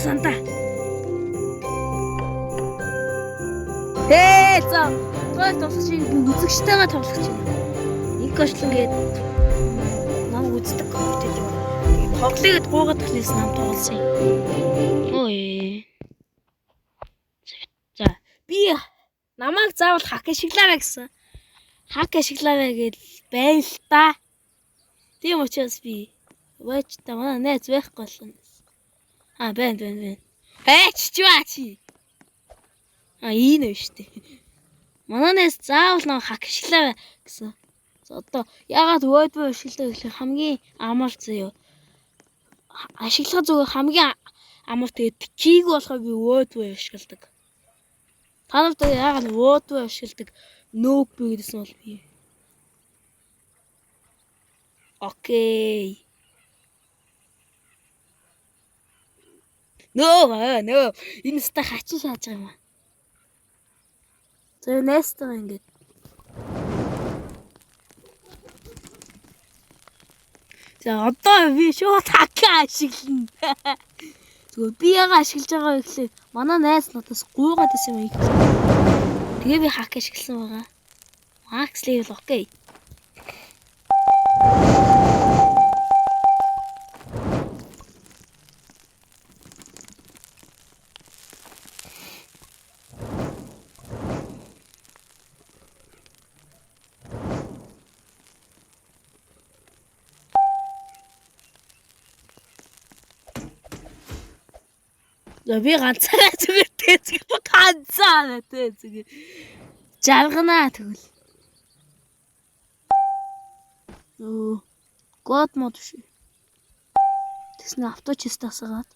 сантаа. За. Той тоглох чинь үзэгчтэйгээ тоглох чинь. Нэг гочлон гээд нам үздэг гэдэг. Тэгээд тоглоёд гуугаад талаас нам тоглосон юм. Ой. За, би намайг заавал хак ашиглаарай гэсэн. Хак ашиглаарай гэж байна л та. Тийм учраас би вэч та манай найз байхгүй болсон. Байна. Чи. Энэ нь шүү дээ. Манай найз заавал нэг хак ашиглаарай гэсэн. Одоо ягаад word ашиглах гэхэл хамгийн амар заяа. Ашиглах зүгээр хамгийн амар тэгээд кийг болохоор би word ашигладаг. Та нарт ягаад word ашигладаг noob гэдсэн бол би. Окей. No. Энэ ста хачин шааж байгаа юм аа. За нэстер ингээд. За одоо би шууд хакаа ашиглана. Зүгээр би яга ашиглаж байгаа гэхлээр манай найз надаас гуйгаад исэн юм. Тэгээ би хак ашигласан байгаа. Max level окей. За би ганцаараа зүгээр тэцэг ганцаараа тэцэг. Жарганаа тэгвэл. God мод шүү. Тэснэ авточистаас гаад.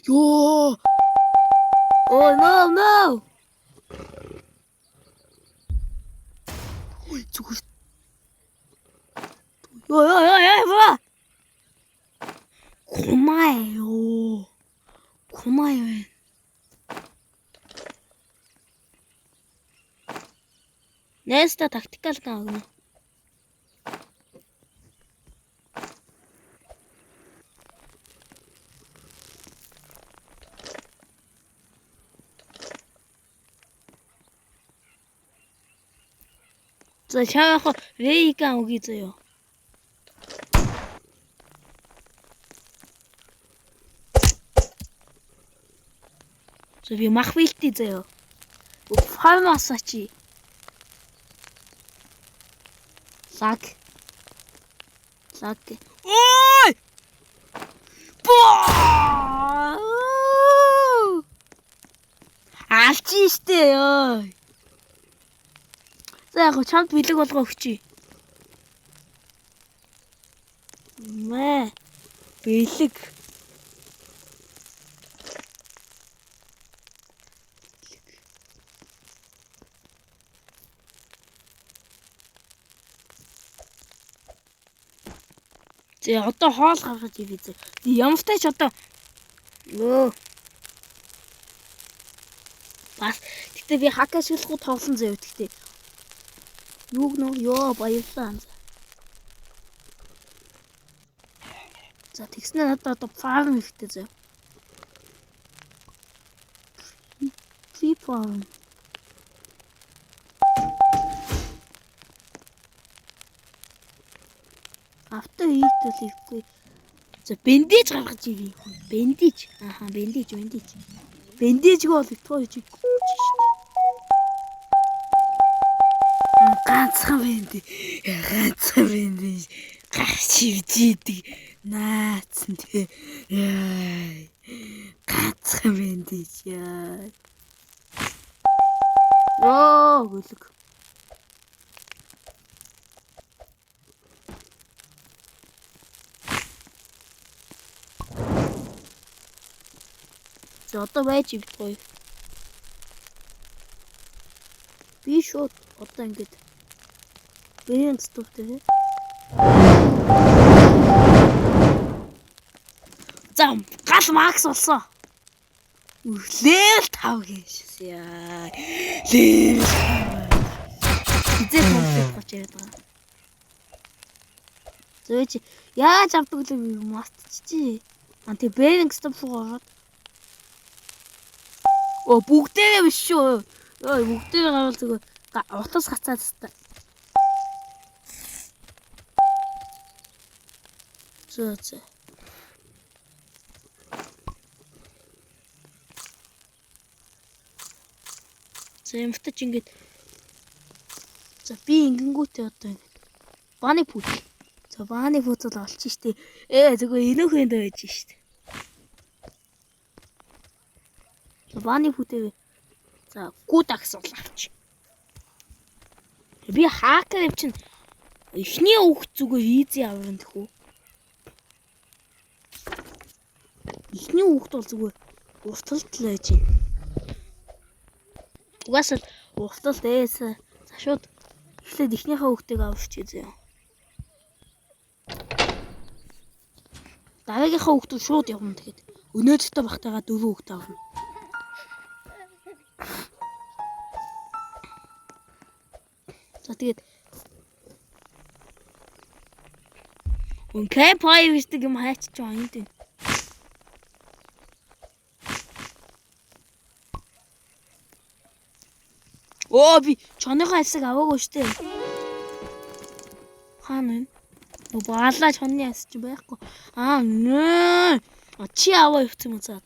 Ёо. Oh no. Ой зүгээр. Ёо. Кумай. Нэста тактикал гэнэ. За чаах вейган үгүй заяа. За би махвилти заяа. Фармасачи. Лаг. Ой! Алчи штэ ёо. За яг чамд бэлэг болгоо өгчий. Бэлэг. За одоо хоол гаргаж ирээ зэ. Ямартай ч одоо бас тэгтээ би хак ашиглахгүй тоглосон заяа тэгтээ. Ёо баярлаа. За тэгснэ надад одоо фарм ихтэй заяа. Фарм. Авто хийдүүлэхгүй. За бэндэж гаргаж ирээ. Бэндэж. Бэндэж гол тоо чи. Ганцхан бэндэж. Гашивжидэг. Наацсан тий. Ганцхан бэндэж яа. Гүлэг. За одоо байж ивдгүй. Би шууд одоо ингэж бэрэн стовтэй. Зам гал макс болсон. Левел 5 гээш яа. Левел 5. Эзээ конфликт яваад байгаа. Зөөч яаж авдаг л юм мартчихжээ. Тэг бэринг стоп шуугаад. Бүгдээ биш шүү. Бүгдээ гарвал зүгээр утас хацаад та. Зөө. Эмхтэж ингэж за би ингэнгүүтээ одоо ингэ бааны пүүт. За бааны пүүтд олчих штеп. Зүгээр энүүхэнд байж штеп. За бааны пүүтээ за гудакс авч. Би хакер чинь эхний хүүхд зүгээр изи аврын тэхүү. Эхний хүүхд бол зүгээр урталт л байж байна. Угаасаа урталт за шууд эхлээд эхнийхээ хүүхдийг авчихъя зөө. Дараагийнхаа хүүхдүүд шууд явна тэгэхэд өнөөдөртөө багтаага 4 хүүхд авна. За тэгээд Окей, пай висдэг юм хайчих жоо юм дээ. Би чоныхоо хэсэг аваагүй штэ. Хаана вэ? Баалаа чоны хэсэг чи байхгүй. Чи аваа явчих юм цаа.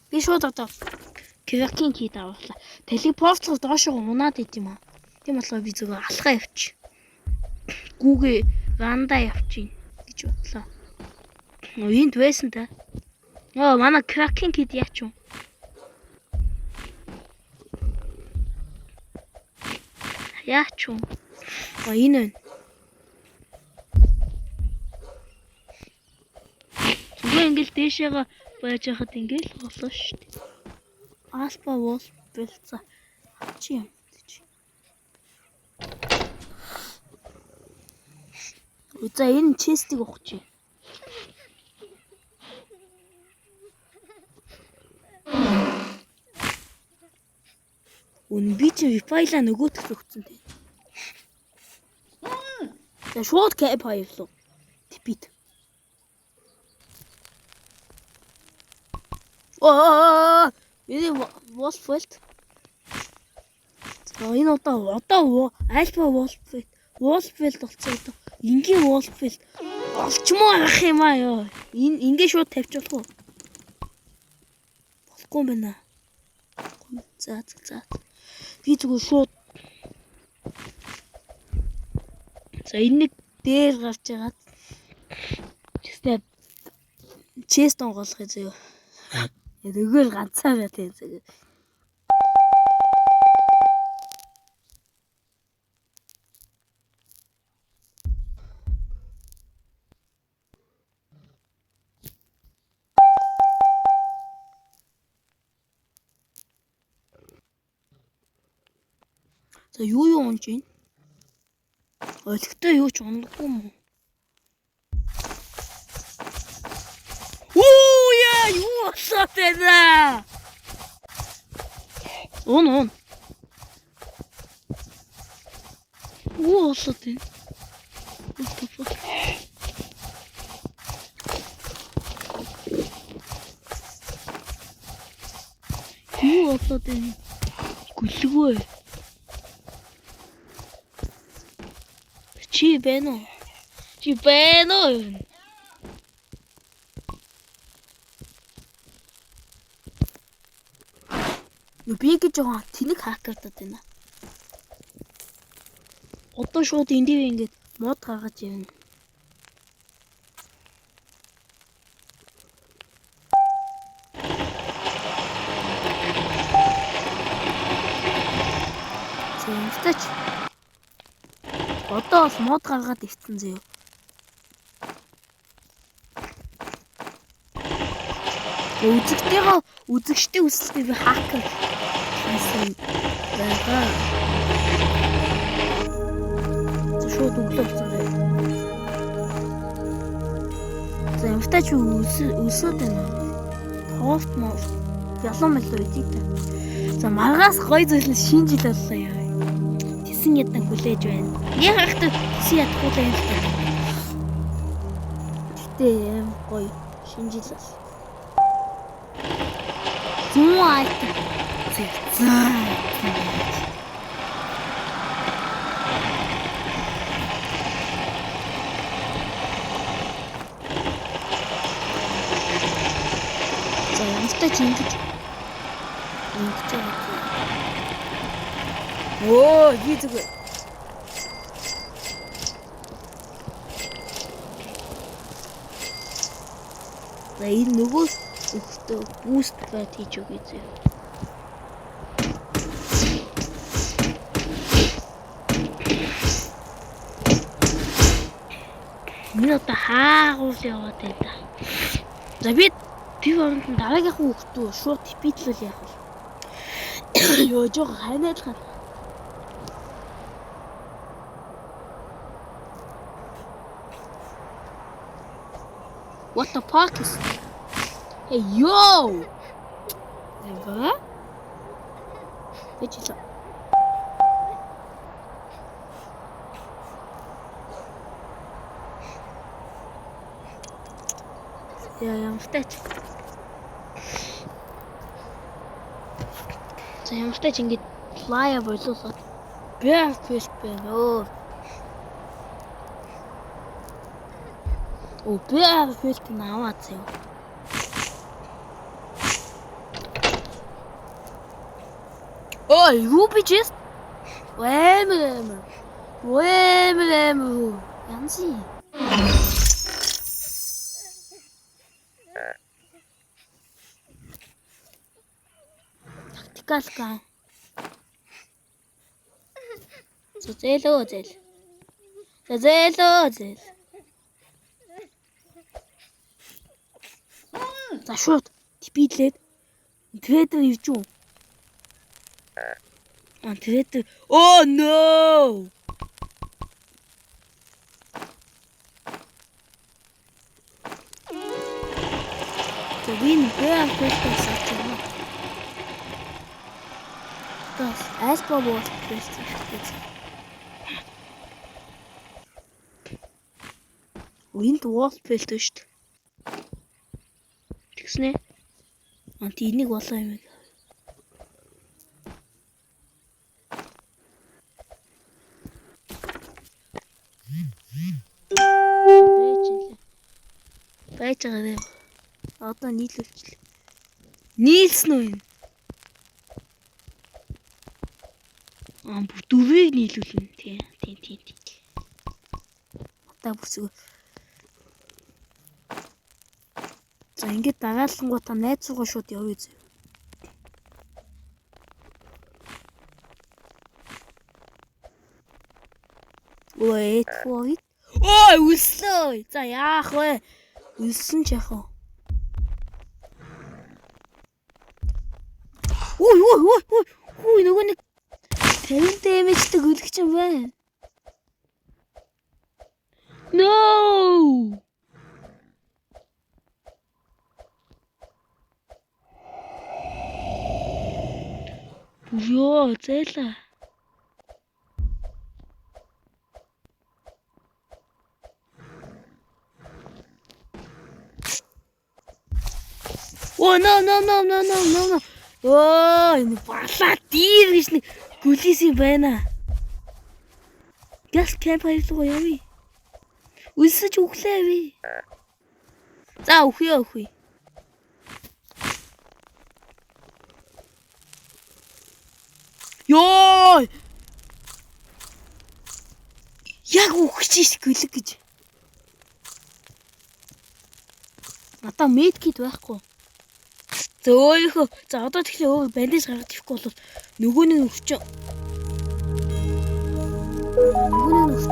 Би шууд одоо Квакин кид аваалаа. Телепортлоо доошоо унаад ид юм аа. Тийм болохоор би зүгээр алхаа явчих. Гүүгээ ранда явчих гэж бодлоо. Энд байсан та. Манай Квакин кид яач юм? Яач юм? Энэ. Зүгээр ингээл дээшээгээ байж хахад ингээл болоо шүү дээ. Аспа бол бэлцээ. Чи юм. За энэ честиг өгч. Би чи файлаа нөгөөтгөх өгсөн тий. За шууд кэп хайлуу. Типит. Энэ Wolffield. Энэ одоо Alpha Wolffield болцоо одоо. Ингийн Wolffield олчмоо ах юм аа ёо. Ингээ шууд тавьчих болох уу? Болохгүй юм байна. За. Би зүгээр шууд. За энэ нэг дээр гарч байгаа. Тэстэй чест онголох зөө. Өгөөл ганцаараа тийм зөө. За юу унж ийн? Олигтой юу ч ундахгүй юм. Юу болоод байна? Он. Юу болоод байна? Юу болоод байна? Гүлгөө. Чи байна уу? Би гэж байгаа тэнэг хакердод байна. Одоо шууд эндээ ингээд мод гаргаж явна. Зэмтэч. Одоо бас мод гаргаад ирсэн зөө. Үзэгчтэй үсэлтэй би хакер хийсэн байгаа. Шууд өглөөсөн бай. За юмтай ч үсээд байна. Тост мод ялан мэл үйдээ та. За маргаас гоё зүйл шинэ жил боллоо яа. Тэсэн ядан байхыг хүлээж байна. Яг хахад си ятгуулаа юм л та. Гэтэ аим гоё шинжил бас. Зүүн айт. Заа. За ямартай ч ингэж байгаа. Оо, хийдэг. За энэ нөгөө өгтөө буст байт хийж өгье зөө. Миний одоо хаагуул яваад байла. За би тэр оронд дараагийнхаа өгтөө шууд битлэл яах вэ? Ёо жоо хайнаалгаа. What the fuck is? Hey yo! Ever? Which is я встать. За я встать ингэж лая болоосоо. Бэр фиш бэнөө. О бэр фиш наваад зөө. Ой, юу би чист? Вэмэм. Янзи. Тактикалка. Зээлөө. За шууд типидлээд трейдер ивч үү? Трейдер. Oh no! The wind bear crystals at the rock. Das Eisbauwurst crystals. Wind wolf filter шүү дээ. Тэгснэ. Энийг болоо юм. Байж байгаа юм. Одоо нийлүүлчихлээ. Нийлсэн үү? Дөрвийг нийлүүлнэ. Тийм. Одоо бүсгүй. За ингэж дагаалангуудаа найзуугаа шууд явъя зөө. Ой, твой. Ой, үлслээ. За яах вэ? Үлсэн ч яах вэ? Ой, нөгөө нэг 50 дэмэжтэй гүлгч юм байна. No! Ёо, зээлээ. Oh no. Оо, энэ балаа дийр гэж нэг гүлээс юм байна. Газ кемп хайрлуу явъя. Үлсэж өглөө би. За өхөө. Ёо! Яг өгч гүлэг гэж. Надаа медкит байхгүй. Зөөхөө. За одоо тэгэхээр бандаж гаргаж ирэхгүй бол нөгөө нэг өвчин.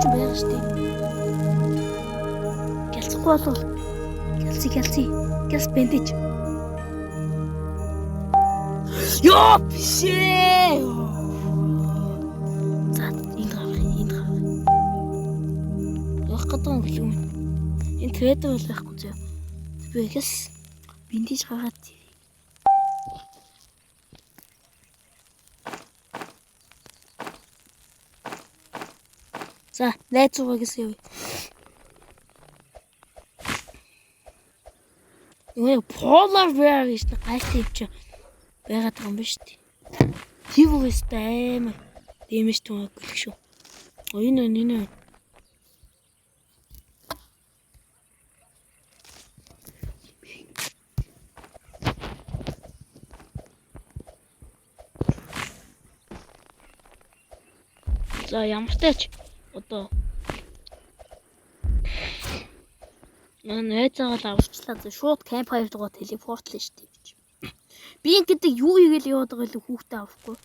Байгаа шүү дээ. Гэлцэхгүй бол гэлс бандаж. Ёо бишээ. За энэ гав. Яах гэдэг юм гэлээ. Энэ трейдер бол байхгүй зөө. Би ихэс бандаж гаргаад За, найзуугаа гэсэн юм. Юу polar bear гэж гайтай юм чи байгаад байгаа юм ба шүү дээ. Тэр үстэй амар дэмэж тугаа гэх шүү. Энэ. За ямар ч тач одоо найзаагаа аварчлаа за шууд campfire руугаа телепортлоо шүү дээ. Би ингэдэг юу игээл яваад байгаа л хүүхдээ авахгүй.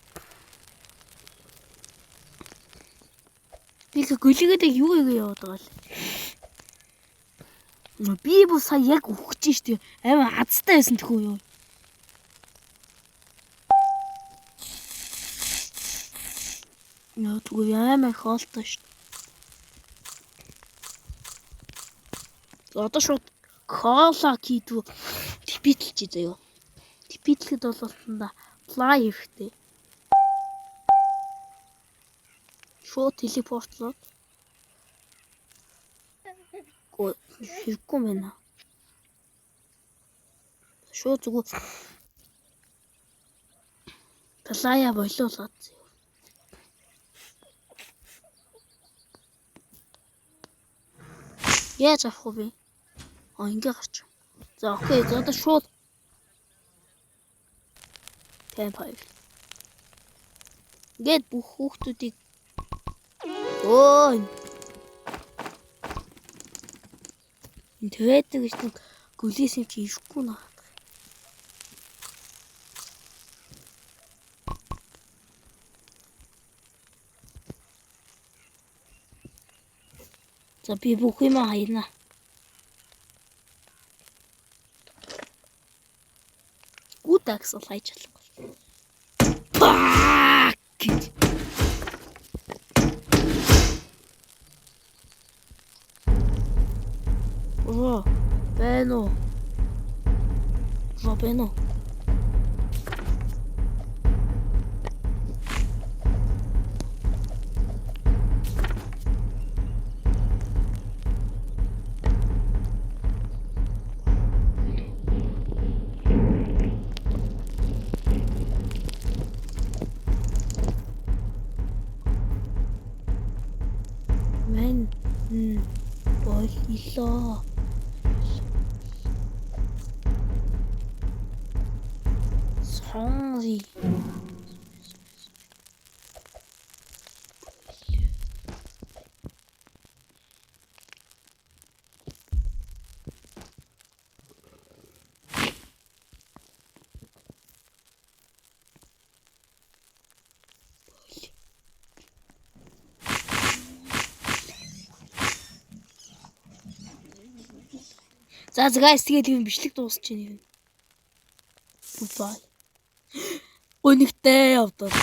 Би гөлигээд юу игээ яваад байгаа л. Би бо сая яг өгч штий. Амар азтай байсан тхүү юу. Яа түг амар хоолтой штий. Одоо шууд кола кидв типитлж заяа. Типитлэхэд бололтонда флай хэрэгтэй. Шууд телепортлоод. Хэрэггүй байна. Шууд зүгээр талая болоолаад. Яаж авах вэ? Ингээ гарч. За окей, за одоо шууд campfire. Гэт бүх хүүхдүүдийг ой. Тэгээд гэж нэг гөлээс юм чи ирэхгүй наа. За би бүх юм хайна. Гүтакс хайж чадлаа. Оо, бэно. Бэно. Мен боллоо. Sorry. За guys тэгээд юм бичлэг дуусч байна юм. Goodbye. Өнөгтэй явдал.